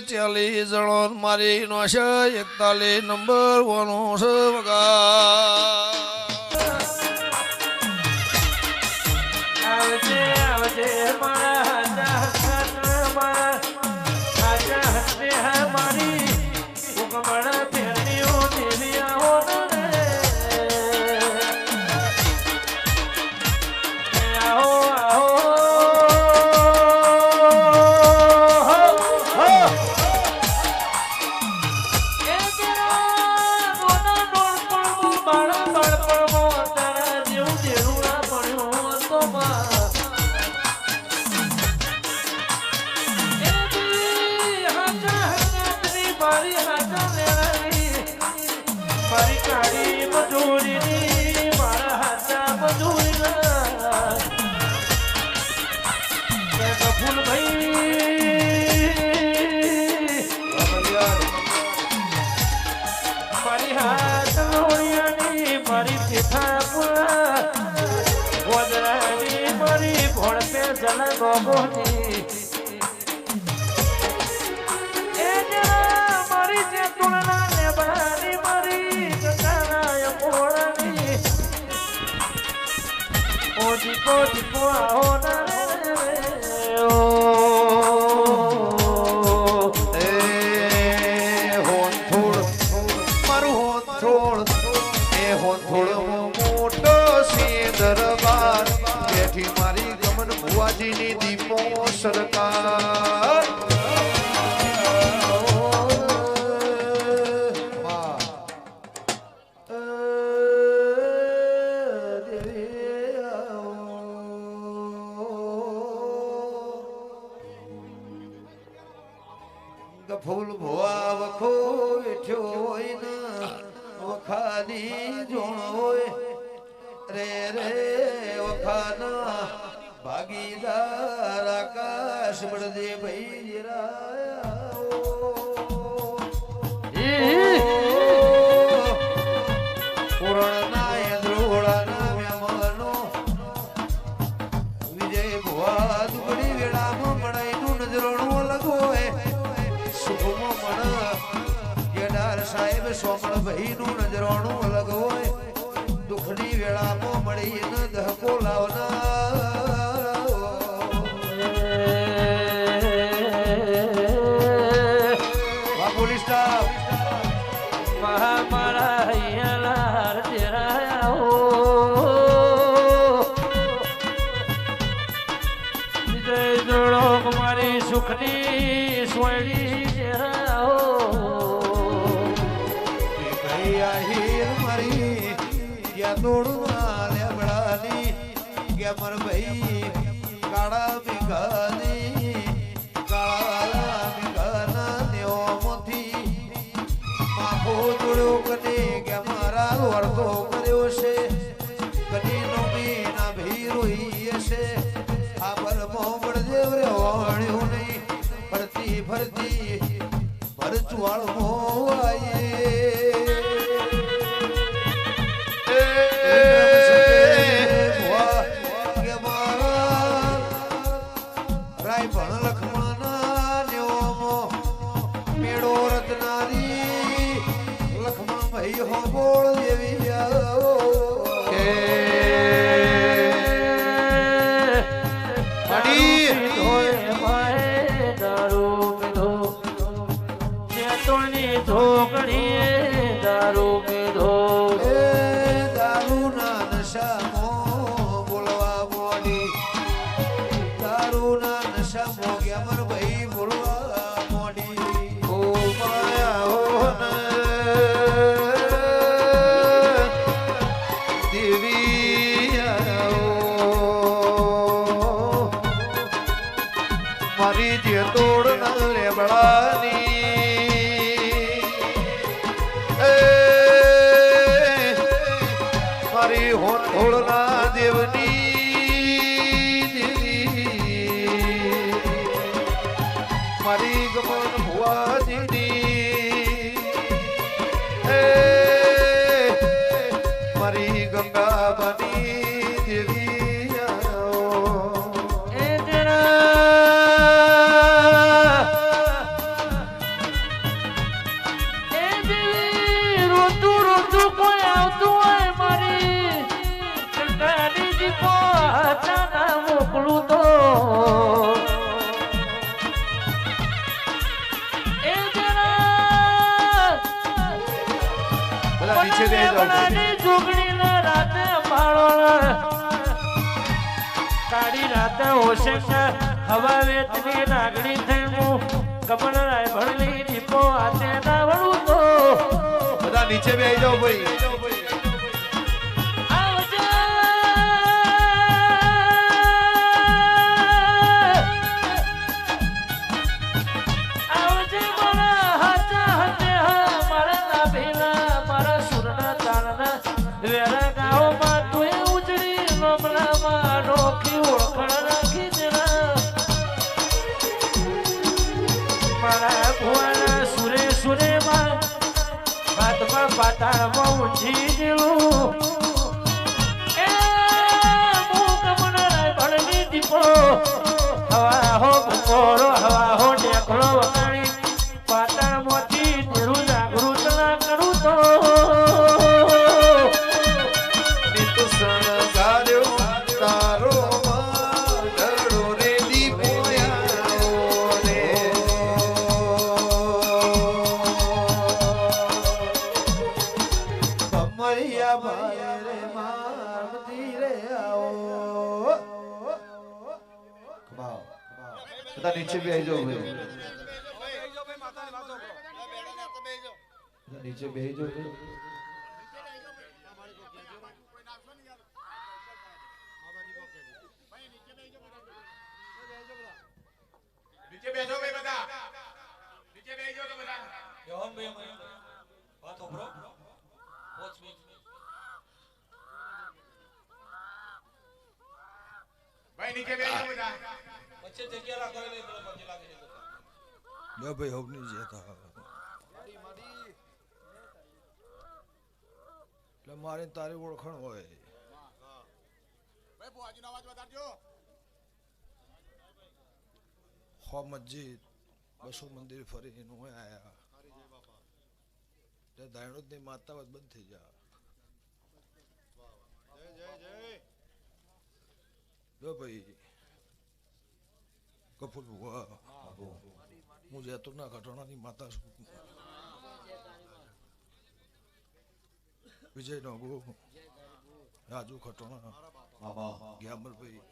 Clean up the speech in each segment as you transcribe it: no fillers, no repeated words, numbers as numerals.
40 જણો મારી નો છે 41 નંબર વનો છે વગા આવજે આવજે મારા હાજા હસને હા મારી ઉગમણા ફેરણીઓ દેલિયા હો રે આહો આહો મારી કાળી મજૂરી મારા હાથા મજૂરી ફૂલ ભાઈ મારી હાથ લોડિયાની મારી પીઠા ગોદરાની મારી ભોળ પે જલ ગોગોની એ જરા મારી જે તુલના ને બારી મારી ગંગાના પોળની ઓ દીપો આહો ના મારી ગમન ભુવાજીની દીપો સરકાર ફૂલ ભુવા વખો બેઠ્યો હોય ને વખાની જોણ હોય રે રે વખાના ભાગીદાર આકાશ બળદે ભાઈ પૂર્ણના યંદ્રોળાના મેમનો વિજય ભુવા દુબળી વેળામાં મણાઈનું નજરોણું અલગ હોય સુખમાં મણ કેદાર સાહેબ સોમણ ભાઈનું નજરોણું અલગ હોય દુખની વેળામાં મળીને દહકો લાવનાર પોલીસ સ્ટાફ મારા હૈયાલાર તેરા વિજય જોડો મારી સુખની સોયડી તેરા ભાઈ આહીર મારી ગયા તોડવા લેબડાની ગયા મર ભાઈ કાળા મેઘાની કાળા મેઘાના દેવોમાંથી માફો જોડ્યો કને ગયા મારા વર્તો કર્યો છે કની નો મીના ભી રોઈ હશે આ પર મોહમ્મદ દેવ રે વાણ્યું નહીં ફરતી ફરતી ભરચવાળ મોવાયે દારૂ પીધો દારૂ ના નશામાં બોલવા મોડી દારૂ ના નશામાં ગયા મર ભાઈ બોલવા મોડી ઓ માયા હો દેવી મારી જે તોડ ના લેબડાની મારી હોળના દેવની દેવી મારી ગમન ભુવાજીની મારી ગંગાબાની દેવી બધા નીચે બેસી જાઓ જોગણીના રાતે માળો કાળી રાતે હોશક હવા વેચની નાગણી થઈ હું કમળરાય ભણલી દીપો આતે ના વળું તો બધા નીચે બેસી જાઓ ભાઈ પાતાળમાં ઊંચી દીલું એ મુક મનરાય ભણની દીપો હવા હો બપોરો હવા હો ઢેકળો વગાડી પાતાળમાંથી દીલું જાગૃત ના કરું તો નિત શણગાર્યો તારો માંડળો રે દીપોયાઓ રે કમૈયા ભાઈ રે મારતી રે આવો કમાઓ બધા નીચે બેસી જાઓ ભાઈ બધા નીચે બેસી જાઓ ભાઈ નીચે બેસો ભાઈ બધા નીચે બેસજો તો બધા યોહન ભાઈ વાત ઓબરો વોચ મી ભાઈ નીચે બેસજો બધા વચ્ચે જગ્યા રાખો એટલે પેલો પગે લાગે છે લે ભાઈ હોબની જેતા એટલે મારે તારી ઓળખાણ હોય ભાઈ બુઆજીનો અવાજ વધારજો હો મસ્જિદ બસો મંદિર ફરી નું આયા તે દાયણોદ ની માતા વાત બંધ થઈ જા જો ભાઈ કપૂર ભુવા હું જૈતુરના ઘટણાની માતા છું વિજય નગો રાજુ ખટોણા ગ્યામરભાઈ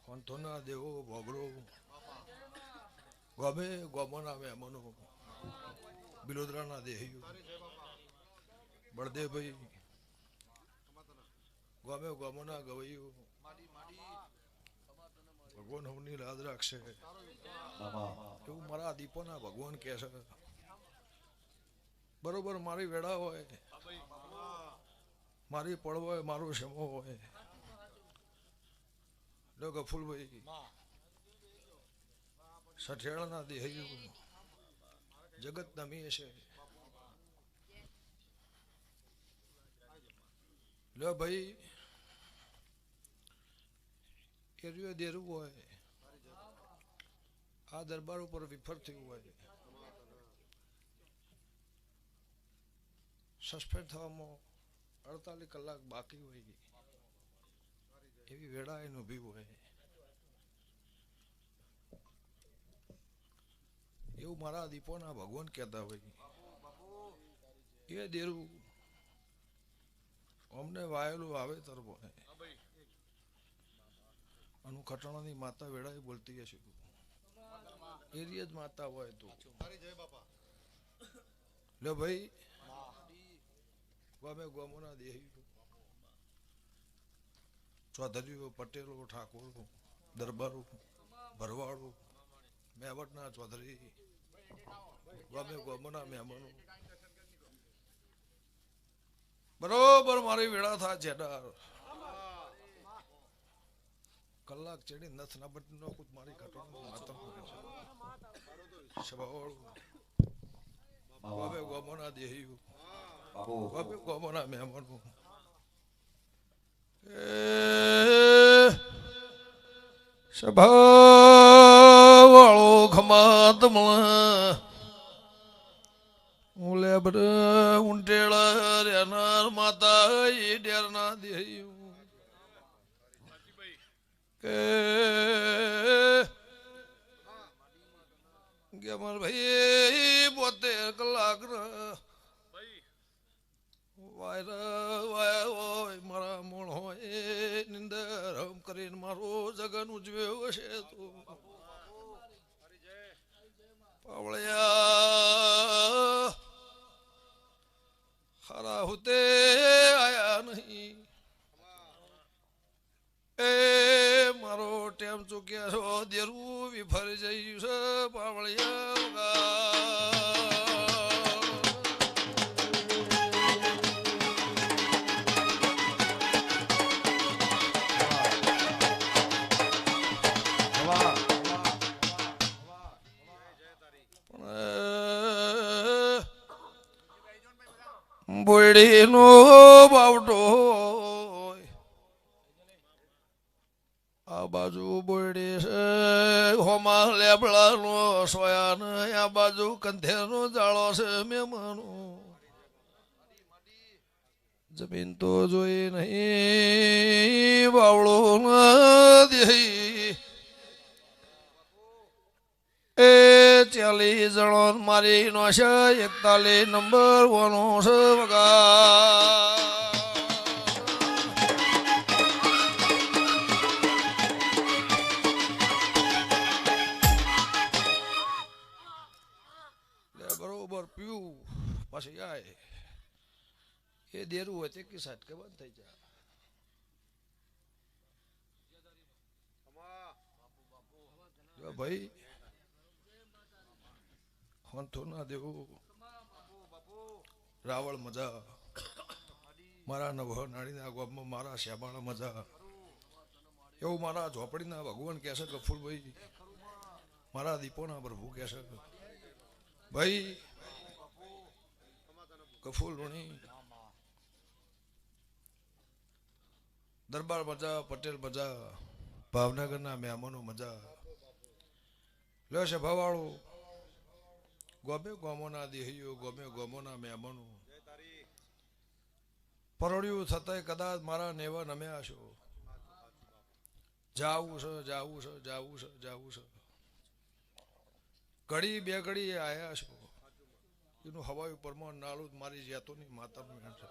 કોંથોના દેવો બોગરો ગમે ગોમોના મહેમાનો બિલોદરાના દેહીઓ બળદેવભાઈ ગમે ગોમોના ગવૈયો ભગવાન હવની લાદ રાખશે એવું મારા દીપોના ભગવાન કહે છે બરોબર મારી વેળા હોય મારી પળ હોય મારો શમો હોય લો ગફુલભાઈ સઠિયાળાના દેહૈયું જગત નમી છે લો ભાઈ એરિયો દેરું હોય આ દરબાર ઉપર વિફર થયું હોય સસ્પેન્ડ થવામાં 48 કલાક બાકી હોય એવી વેળા એને ઊભી હોય એવું મારા દીપોના ભગવાન કહેતા હોય એ દેરું અમને વાયેલું વાવેતર હોય અનુ ખટણાની માતા વેળાએ બોલતી હશે એરિયા જ માતા હોય તો લે ભાઈ ગમે ગોમોના દેહી ચૌધરીઓ પટેલો ઠાકોરો દરબારો ભરવાડો મેવટના ચૌધરી ગમે ગોમોના મહેમાનો બરોબર મારી વેળા થાય જેડાર કલાક ચડી નથ ના બટ નો કુત મારી કટોણ માતા સવાળ ગમે ગોમોના દેહીઓ ગમે ગોમોના મહેમાનો સભાવાળો ખમાત મળે ઉલે બડ ઉંટેળા રેનાર માતા એ ડેરના દેહ્યું કે ગમર ભાઈ 72 કલાક વાયર મારા મોણ હોય નિંદર કરીને મારો જગન ઉજવ્યો હશે તો પાવળિયા હારા હુતે આયા નહીં એ મારો ટેમ ચૂક્યા છો દેરું વિફરી જયું છે પાવળિયા બોયડીનો બાવટો આ બાજુ બોયડી છે હોમા લેબડાનો સોયા ને આ બાજુ કંધેરનો જાળો છે મેમનો જમીન તો જોઈ નહીં બાવળો નથી એ 40 જણો મારી નો છે 41 નંબર વનો છે વગા લે બરોબર પીવું પછી આય એ દેરું હોય તે કી સાટ કે બંધ થઈ જાય ભાઈ તો ના દેવું રાવળ મજા મારા નવ નાળીના ગામમાં મારા શ્યામાળા મજા એવું મારા ઝોપડીના ભગવાન કહે છે ગફુરભાઈ મારા દીપોના પ્રભુ કહે છે ભાઈ ગફુર ઋણી દરબાર મજા પટેલ મજા ભાવનગરના મહેમાનો મજા લ્યો છે ભાવાળું ગોમે ગોમોના દેહીઓ ગોમે ગોમોના મહેમાનો પરડ્યું છતાંય કદાચ મારા નેવા નમ્યા છો જાવું છે જાવું છે જાવું છે જાવું છે ઘડી બે ઘડી આયા છો એનું હવાયું પરમાણ નાળું મારી જેતોની માતાનું છે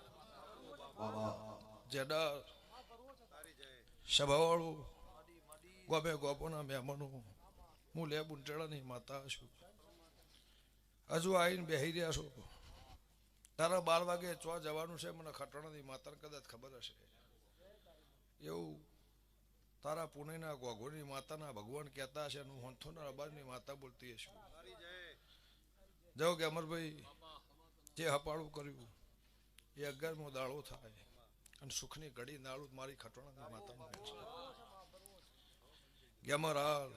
જેડા સભાવાળું ગોમે ગોમોના મહેમાનો હું લે બુંટેડાની માતા છું હજુ આવીને બેસી રહ્યા છો તારા 12 વાગે ચો જવાનું છે મને ખટણાની માતાને કદાચ ખબર હશે એવું તારા પુણેના ગોગોની માતાના ભગવાન કહેતા હશે હું હોંથોના અબારની માતા બોલતી હશું જાઓ કે અમરભાઈ જે હપાળું કર્યું એ 11મો દાડો થાય અને સુખની ઘડી નાળું મારી ખટણાની માતાનું છે ગેમર હાલ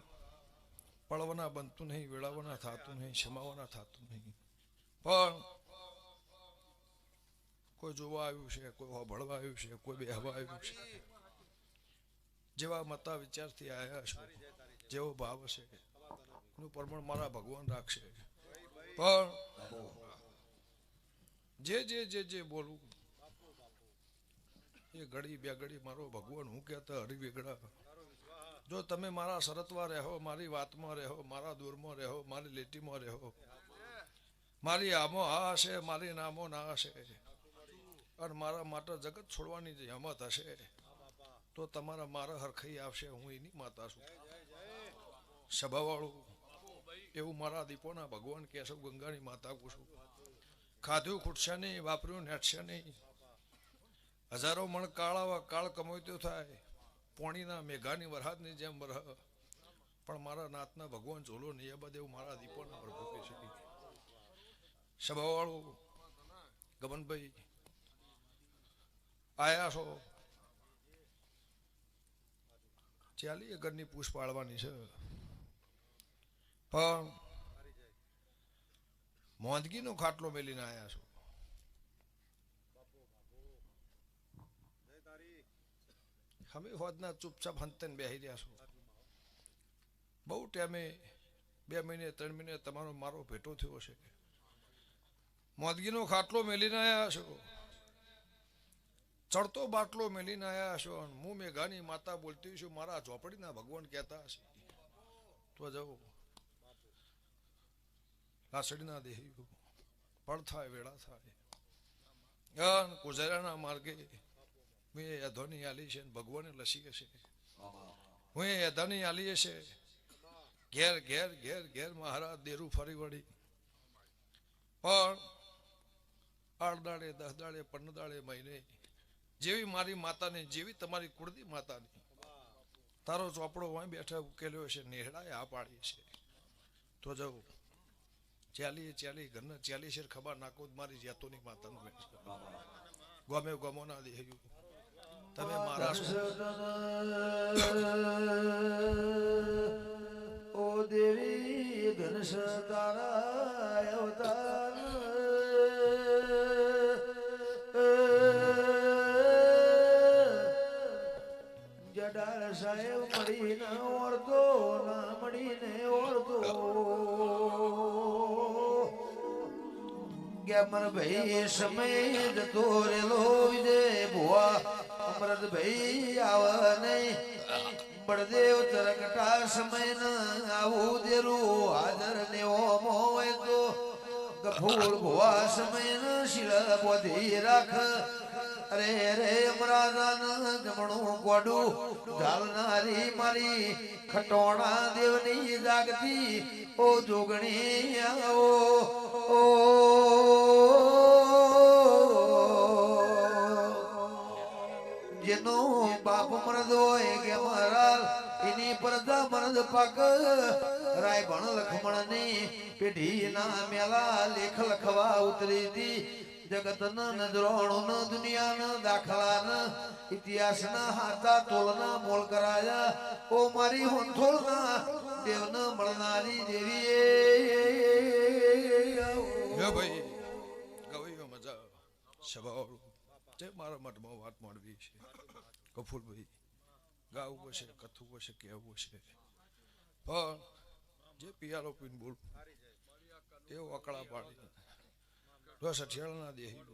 પડવાના બનતું નહીં વેળાવાના થતું નહીં ક્ષમાવાના થતું નહીં પણ કોઈ જોવા આવ્યું છે કોઈ હોભળવા આવ્યું છે કોઈ બેહવા આવ્યું છે જેવા મતા વિચારથી આવ્યા છે જેવો ભાવ હશે એનું પ્રમાણ મારા ભગવાન રાખશે પણ જે બોલું એ ઘડી બે ઘડી મારો ભગવાન હું કહેતા હરિવેગડા જો તમે મારા શરતમાં રહો મારી વાતમાં રહો મારા દૂરમાં રહો મારી લીટીમાં રહો મારી આમો હા હશે મારી નામો ના હશે અને મારા માટે જગત છોડવાની જે હિંમત હશે તો તમારા મારા હરખાઈ આવશે હું એની માતા છું સભાવાળું એવું મારા દીપોના ભગવાન કેશવ ગંગાની માતા પૂછું ખાધું ખૂટશે નહીં વાપર્યું નેટશે નહીં હજારો મણ કાળ કમાવ્યો થાય પોણીના મેઘાની વરસાદની જેમ વરહ પણ મારા નાથના ભગવાન ઝોલો નહીં એ બધે એવું મારા દીપોના પ્રભુ કહી શકી સભાવાળું ગમનભાઈ આયા છો 40 ઘરની પૂછ પાડવાની છે પણ મોંદગીનો ખાટલો મેલીને આયા છો અમે હોદના ચૂપચાપ હંતન બેસી રહ્યા છો બહુ ટાઈમે 2 મહિને 3 મહિને તમારો મારો ભેટો થયો છે મોદગીનો ખાટલો મેલીને આવ્યા છો ચડતો બાટલો મેલીને આવ્યા છો હું મેઘાની માતા બોલતી છું મારા ઝોપડીના ભગવાન કહેતા હશે તો જાઓ લાસડીના દેહી પળ થાય વેળા થાય કુજરાના માર્ગે હું એ અધોની આલી છે ભગવાને લસી હશે હું એ અધોની આલી હશે ઘેર ઘેર ઘેર ઘેર મહારાજ દેરું ફરી વળી પણ 8 દાડે 10 દાડે 15 દાડે મહિને જેવી મારી માતાની જેવી તમારી કુળદી માતાની તારો ચોપડો વાય બેઠા ઉકેલ્યો છે નેહડાએ આ પાડી છે તો જાઉં ચાલી ઘરના 40 શેર ખબર નાખો મારી જાતોની માતાનું બેઠ ગમે ગમો ના દેહ્યું તમે મારા ઓ દેવી ઘનસ તારા અવતાર જડાર સાહેબ મળીને ઓળતો ના મળીને ઓળતો ગેમર ભાઈ સમય જતો રેલો વિજય ભુવા અમરત ભાઈ આવ નહીં બળદેવ તરકટા સમય ન આવું દેરું હાજર ને ઓમ હોય તો ગફૂર ભુવા સમય ન શિલ બોધી રાખ અરે રે અમરાદાન જમણું ગોડું ઝાલનારી મારી ખટોણા દેવની જાગતી ઓ જોગણી આવો ઓ જેનો બાપ મરદ હોય કે મહારાજ એની પરદા મરદ પાક રાય ભણ લખમણ ની પેઢી ના મેલા લેખ લખવા ઉતરી હતી જગત ના નજરોણ દુનિયા ના દાખલા ના ઇતિહાસ ના હાથા તોલના મોલ કરાયા ઓ મારી હોંથોળ ના દેવ ન મળનારી દેવી ભાઈ ગવૈયો મજા સ્વભાવ જે મારા મઠમાં વાત મળવી છે કફૂરભાઈ ગાવું હશે કથવું હશે કહેવું હશે પણ જે પિયારો પીને બોલ એવું અકળા પાડી બસ અઠિયાળના દેહી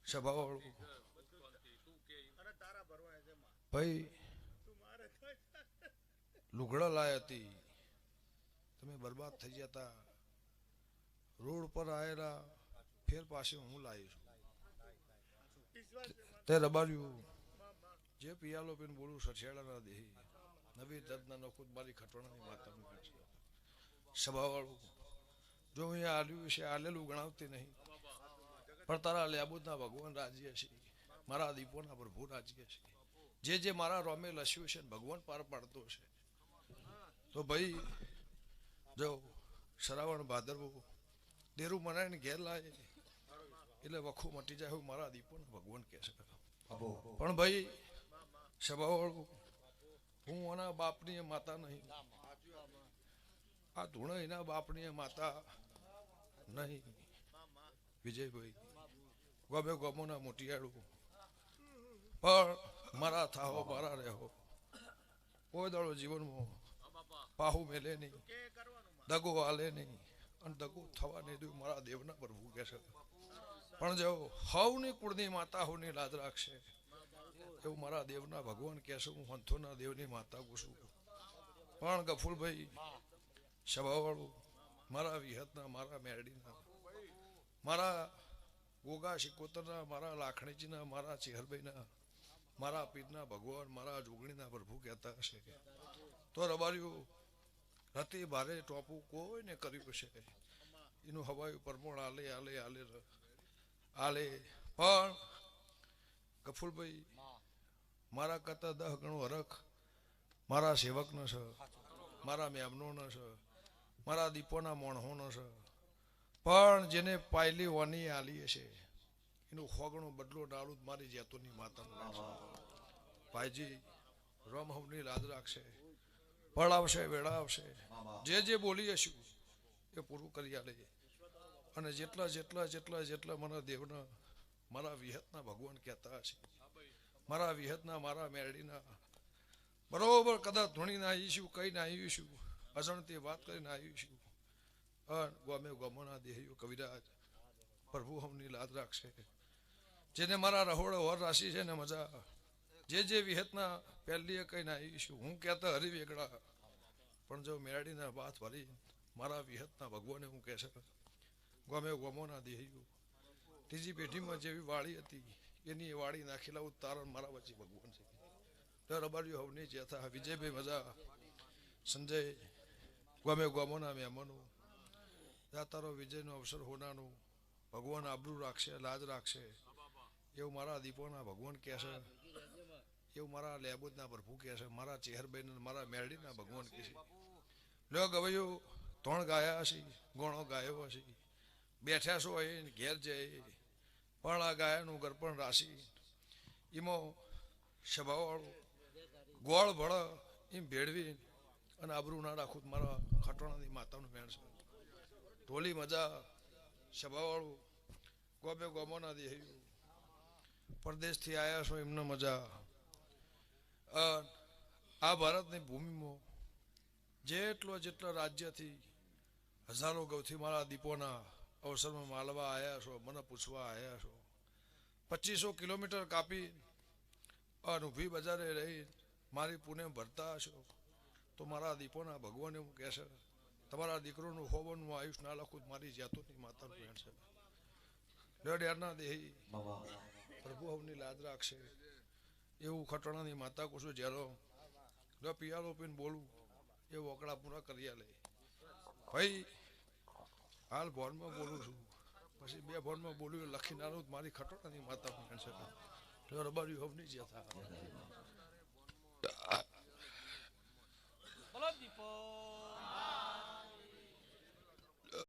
સ્વભાવવાળું ભાઈ લુગડા લાય હતી તમે બરબાદ થઈ જતા રોડ પર આવેલા ફેર પાસે હું લાવીશ તે રબાર્યું જે પિયાલો પીને બોલું સઠિયાળાના દેહી નવી દર્દના નખુદ મારી ખટોણાની માતાનું સ્વભાવવાળું જો અહીંયા આલ્યું છે આલેલું ગણાવતી નહીં પણ તારા લેબુદના ભગવાન રાજી હશે મારા દીપોના પ્રભુ રાજી હશે જે મારા રોમે લસ્યું છે ભગવાન પાર પાડતો છે તો ભાઈ જો શ્રાવણ ભાદરવો દેરું મનાઈને ઘેર લાવે એટલે વખું મટી જાય એવું મારા દીપોના ભગવાન કહે છે પણ ભાઈ સ્વભાવવાળું હું એના બાપની માતા નહીં આ ધૂણો એના બાપની માતા નહીં વિજયભાઈ ગમે ગમોના મોટિયાળું પણ મારા થાહો મારા રહેવો કોઈ દાડો જીવનમાં પાહુ મેલે નહીં દગો હાલે નહીં અને દગો થવા નહીં દઉં મારા દેવના પ્રભુ કહે છે પણ જો હવની કુળની માતા હોની લાજ રાખશે એવું મારા દેવના ભગવાન કહેશે હું હંથોના દેવની માતા પૂછું પણ ગફુરભાઈ સ્વભાવવાળું મારા વિહતના મારા મેરડીના મારા ગોગા શિકોતરના મારા લાખણીજીના મારા ચેહરભાઈના મારા પીરના ભગવાન મારા જોગણીના પ્રભુ કહેતા હશે તો રબાર્યું રતી ભારે ટોપું કોઈને કર્યું છે એનું હવાયું પરમોણ આલે આલે આલે આલે પણ ગફુરભાઈ મારા કરતા 10 ગણો હરખ મારા સેવકનો છે મારા મેમનોનો છે મારા દીપોના મોણહોનો છે પણ જેને પાયલી વાની આલી છે એનું ખોગણો બદલો ડાળું મારી જેતોની માતાનું ભાઈજી રમહવની લાજ રાખશે ફળ આવશે વેળા આવશે જે બોલી હશું એ પૂરું કરી આલે અને જેટલા મારા દેવના મારા વિહતના ભગવાન કહેતા હશે મારા વિહતના મારા મેરડીના બરોબર કદાચ ધૂણીને આવીશું કહીને આવીશું અજણતી વાત કરીને આવીશું ગમે ગમોના દેહીઓ કવિરાજ પ્રભુ હમની લાદ રાખશે જેને મારા રહોડે હોર રાશિ છે ને મજા જે વિહતના પહેલીએ કહીને આવીશું હું કહેતા હરી વેગડા પણ જો મેરડીના વાત ભરી મારા વિહતના ભગવાને હું કહે છે ગમે ગમોના દેહીઓ ત્રીજી પેઢીમાં જેવી વાળી હતી એની એ વાળી નાખેલા ઉતારણ મારા વચ્ચે ભગવાન છે તો રબારીઓ હવની જેથા વિજયભાઈ મજા સંજય ગમે ગમોના મહેમાનો જાતારો વિજયનો અવસર હોનાનું ભગવાન આબરૂ રાખશે લાજ રાખશે એવું મારા દીપોના ભગવાન કહે છે એવું મારા લેબોદના પ્રભુ કહે છે મારા ચેહરબેન મારા મેરડીના ભગવાન કહે છે લ્યો ગવૈયો ત્રણ ગાયા હશે ગોણો ગાયો હશે બેઠા છો એ ઘેર જાય પણ આ ગાયાનું ગરપણ રાશિ એમાં સભાવાળું ગોળ ભળ એમ ભેળવી અને આબરૂ ના રાખું મારા ખટોણાની માતાનું મેળ છે ઢોલી મજા સભાવાળું ગોબે ગોમોના દેહ્યું પરદેશથી આવ્યા છો એમને મજા આ ભારતની ભૂમિમાં જેટલા રાજ્યથી હજારો ગૌથી મારા દીપોના અવસરમાં માલવા આવ્યા છો મને પૂછવા આવ્યા છો 2500 કિલોમીટર કાપી અને ઊભી બજારે રહી મારી પુણે ભરતા હશો તો મારા દીપોના ભગવાન એવું કહેશે તમારા દીકરોનું હોવાનું આયુષ ના લખું મારી જાતોની માતાનું ભેણ છે લેડ્યારના દેહી પ્રભુ હવની લાજ રાખશે એવું ખટોણાની માતા કુશું જેલો લો પિયાલો પીને બોલું એ વકડા પૂરા કર્યા લે ભાઈ હાલ ભોનમાં બોલું છું પછી 2 ભોનમાં બોલ્યું લખી નાનું મારી ખટોણાની માતા ભેણ છે રબારી હવની જેથા બોલો દીપો